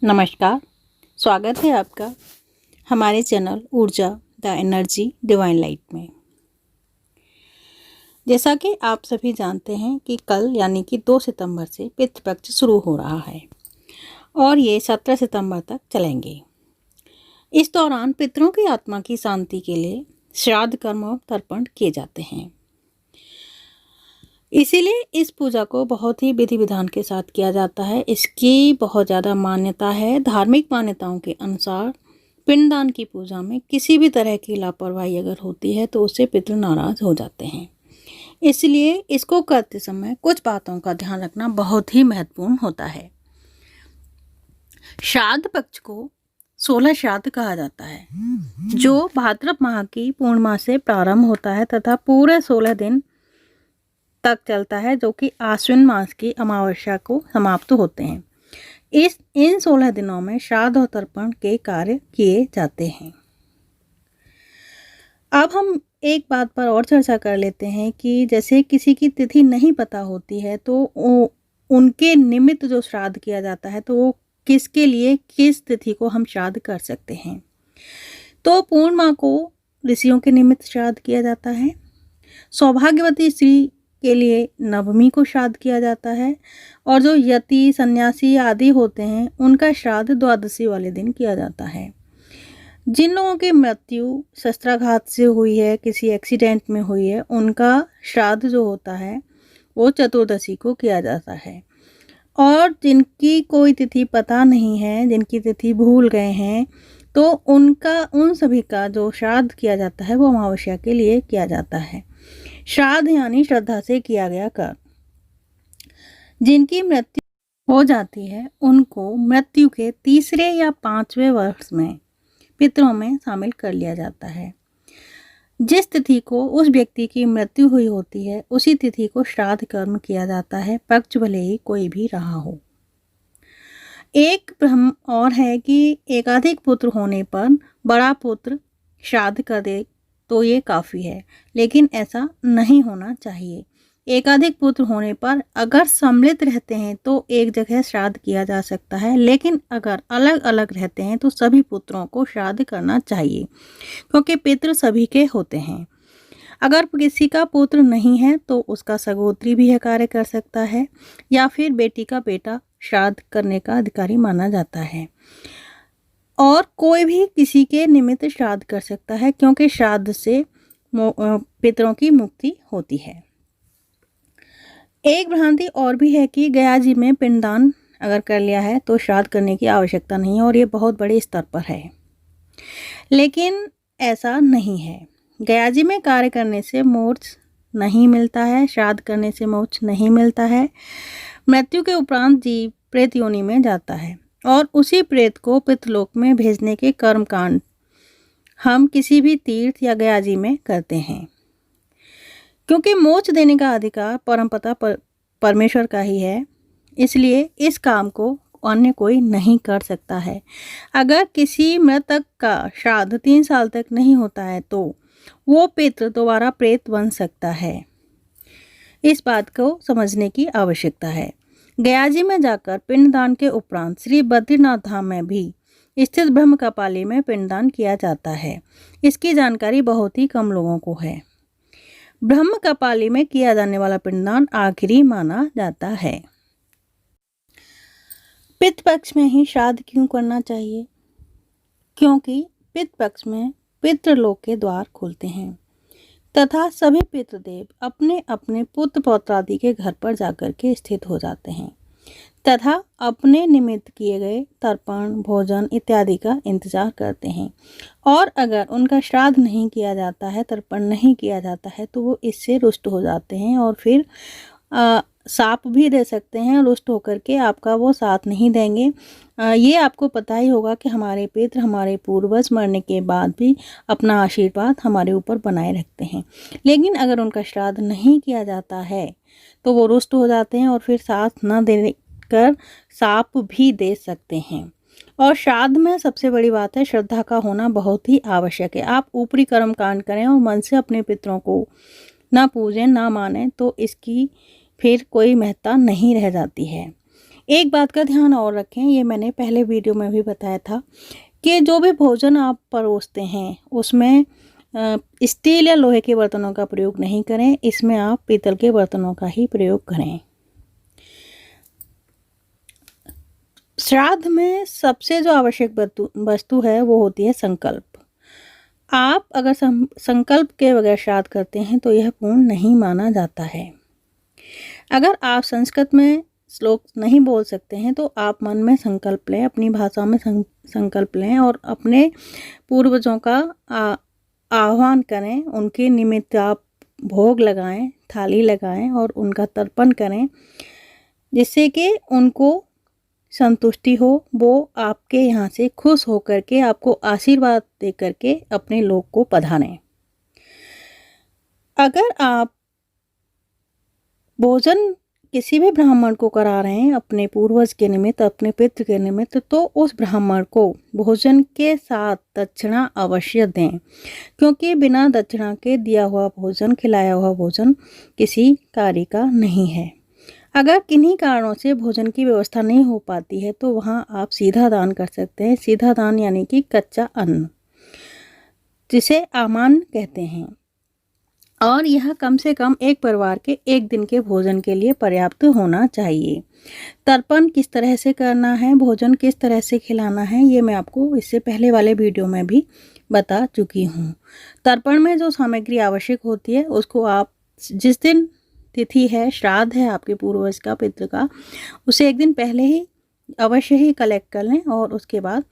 नमस्कार। स्वागत है आपका हमारे चैनल ऊर्जा द एनर्जी डिवाइन लाइट में। जैसा कि आप सभी जानते हैं कि कल यानी कि 2 सितंबर से पितृपक्ष शुरू हो रहा है और ये 17 सितंबर तक चलेंगे। इस दौरान पितरों की आत्मा की शांति के लिए श्राद्ध कर्म और तर्पण किए जाते हैं। इसीलिए इस पूजा को बहुत ही विधि विधान के साथ किया जाता है। इसकी बहुत ज़्यादा मान्यता है। धार्मिक मान्यताओं के अनुसार पिंडदान की पूजा में किसी भी तरह की लापरवाही अगर होती है तो उससे पितृ नाराज हो जाते हैं। इसलिए इसको करते समय कुछ बातों का ध्यान रखना बहुत ही महत्वपूर्ण होता है। श्राद्ध पक्ष को 16 श्राद्ध कहा जाता है, जो भाद्रव माह की पूर्णिमा से प्रारंभ होता है तथा पूरे 16 दिन तक चलता है, जो कि आश्विन मास की अमावस्या को समाप्त होते हैं। इन 16 दिनों में श्राद्ध और तर्पण के कार्य किए जाते हैं। अब हम एक बात पर और चर्चा कर लेते हैं कि जैसे किसी की तिथि नहीं पता होती है तो उनके निमित्त जो श्राद्ध किया जाता है तो वो किसके लिए किस तिथि को हम श्राद्ध कर सकते हैं। तो पूर्णिमा को ऋषियों के निमित्त श्राद्ध किया जाता है। सौभाग्यवती स्त्री के लिए नवमी को श्राद्ध किया जाता है और जो यति सन्यासी आदि होते हैं उनका श्राद्ध द्वादशी वाले दिन किया जाता है। जिन लोगों की मृत्यु शस्त्राघात से हुई है, किसी एक्सीडेंट में हुई है, उनका श्राद्ध जो होता है वो चतुर्दशी को किया जाता है। और जिनकी कोई तिथि पता नहीं है, जिनकी तिथि भूल गए हैं, तो उन सभी का जो श्राद्ध किया जाता है वो अमावस्या के लिए किया जाता है। श्राद्ध यानी श्रद्धा से किया गया कर्म। जिनकी मृत्यु हो जाती है उनको मृत्यु के 3रे या 5वें वर्ष में पितरों में शामिल कर लिया जाता है। जिस तिथि को उस व्यक्ति की मृत्यु हुई होती है उसी तिथि को श्राद्ध कर्म किया जाता है, पक्ष भले ही कोई भी रहा हो। एक भ्रम और है कि एकाधिक पुत्र होने पर बड़ा पुत्र श्राद्ध कर दे तो ये काफ़ी है, लेकिन ऐसा नहीं होना चाहिए। एकाधिक पुत्र होने पर अगर सम्मिलित रहते हैं तो एक जगह श्राद्ध किया जा सकता है, लेकिन अगर अलग अलग रहते हैं तो सभी पुत्रों को श्राद्ध करना चाहिए, क्योंकि पितृ सभी के होते हैं। अगर किसी का पुत्र नहीं है तो उसका सगोत्री भी यह कार्य कर सकता है, या फिर बेटी का बेटा श्राद्ध करने का अधिकारी माना जाता है। और कोई भी किसी के निमित्त श्राद्ध कर सकता है, क्योंकि श्राद्ध से पितरों की मुक्ति होती है। एक भ्रांति और भी है कि गया जी में पिंडदान अगर कर लिया है तो श्राद्ध करने की आवश्यकता नहीं है, और ये बहुत बड़े स्तर पर है, लेकिन ऐसा नहीं है। गया जी में कार्य करने से मोक्ष नहीं मिलता है, श्राद्ध करने से मोक्ष नहीं मिलता है। मृत्यु के उपरांत जीव प्रेत योनि में जाता है और उसी प्रेत को पितृलोक में भेजने के कर्मकांड हम किसी भी तीर्थ या गया जी में करते हैं, क्योंकि मोक्ष देने का अधिकार परमपिता परमेश्वर का ही है। इसलिए इस काम को अन्य कोई नहीं कर सकता है। अगर किसी मृतक का श्राद्ध 3 साल तक नहीं होता है तो वो पितृ दोबारा प्रेत बन सकता है। इस बात को समझने की आवश्यकता है। गया जी में जाकर पिंडदान के उपरांत श्री बद्रीनाथ धाम में भी स्थित ब्रह्म कपाली में पिंडदान किया जाता है। इसकी जानकारी बहुत ही कम लोगों को है। ब्रह्म कपाली में किया जाने वाला पिंडदान आखिरी माना जाता है। पितृ पक्ष में ही श्राद्ध क्यों करना चाहिए? क्योंकि पितृ पक्ष में पितृलोक के द्वार खुलते हैं तथा सभी पितृदेव अपने अपने पुत्र पौत्रादि के घर पर जाकर के स्थित हो जाते हैं तथा अपने निमित्त किए गए तर्पण भोजन इत्यादि का इंतजार करते हैं। और अगर उनका श्राद्ध नहीं किया जाता है, तर्पण नहीं किया जाता है, तो वो इससे रुष्ट हो जाते हैं और फिर साप भी दे सकते हैं। रुष्ट होकर के आपका वो साथ नहीं देंगे। ये आपको पता ही होगा कि हमारे पितृ हमारे पूर्वज मरने के बाद भी अपना आशीर्वाद हमारे ऊपर बनाए रखते हैं, लेकिन अगर उनका श्राद्ध नहीं किया जाता है तो वो रुष्ट हो जाते हैं और फिर साथ न देकर साप भी दे सकते हैं। और श्राद्ध में सबसे बड़ी बात है श्रद्धा का होना बहुत ही आवश्यक है। आप ऊपरी कर्म कांड करें और मन से अपने पितरों को ना पूजें ना मानें तो इसकी फिर कोई महत्ता नहीं रह जाती है। एक बात का ध्यान और रखें, ये मैंने पहले वीडियो में भी बताया था कि जो भी भोजन आप परोसते हैं उसमें स्टील या लोहे के बर्तनों का प्रयोग नहीं करें, इसमें आप पीतल के बर्तनों का ही प्रयोग करें। श्राद्ध में सबसे जो आवश्यक वस्तु है वो होती है संकल्प। आप अगर संकल्प के बगैर श्राद्ध करते हैं तो यह पूर्ण नहीं माना जाता है। अगर आप संस्कृत में श्लोक नहीं बोल सकते हैं तो आप मन में संकल्प लें, अपनी भाषा में संकल्प लें और अपने पूर्वजों का आह्वान करें। उनके निमित्त आप भोग लगाएं, थाली लगाएं और उनका तर्पण करें, जिससे कि उनको संतुष्टि हो। वो आपके यहाँ से खुश होकर के आपको आशीर्वाद दे करके अपने लोग को पधारें। अगर आप भोजन किसी भी ब्राह्मण को करा रहे हैं अपने पूर्वज के निमित्त, अपने पितृ के निमित्त, तो उस ब्राह्मण को भोजन के साथ दक्षिणा अवश्य दें, क्योंकि बिना दक्षिणा के दिया हुआ भोजन, खिलाया हुआ भोजन किसी कार्य का नहीं है। अगर किन्हीं कारणों से भोजन की व्यवस्था नहीं हो पाती है तो वहाँ आप सीधा दान कर सकते हैं। सीधा दान यानी कि कच्चा अन्न, जिसे आमान कहते हैं, और यह कम से कम एक परिवार के एक दिन के भोजन के लिए पर्याप्त होना चाहिए। तर्पण किस तरह से करना है, भोजन किस तरह से खिलाना है, ये मैं आपको इससे पहले वाले वीडियो में भी बता चुकी हूँ। तर्पण में जो सामग्री आवश्यक होती है उसको आप जिस दिन तिथि है, श्राद्ध है आपके पूर्वज का, पितृ का, उसे एक दिन पहले ही अवश्य ही कलेक्ट कर लें और उसके बाद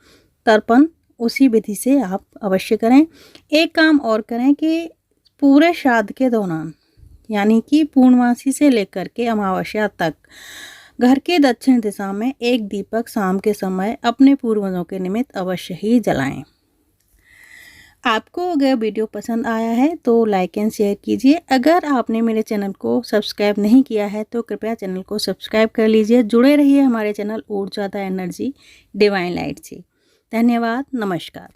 तर्पण उसी विधि से आप अवश्य करें। एक काम और करें कि पूरे श्राद्ध के दौरान, यानी कि पूर्णमासी से लेकर के अमावस्या तक, घर के दक्षिण दिशा में एक दीपक शाम के समय अपने पूर्वजों के निमित्त अवश्य ही जलाएं। आपको अगर वीडियो पसंद आया है तो लाइक एंड शेयर कीजिए। अगर आपने मेरे चैनल को सब्सक्राइब नहीं किया है तो कृपया चैनल को सब्सक्राइब कर लीजिए। जुड़े रहिए हमारे चैनल ऊर्जा द एनर्जी डिवाइन लाइट से। धन्यवाद, नमस्कार।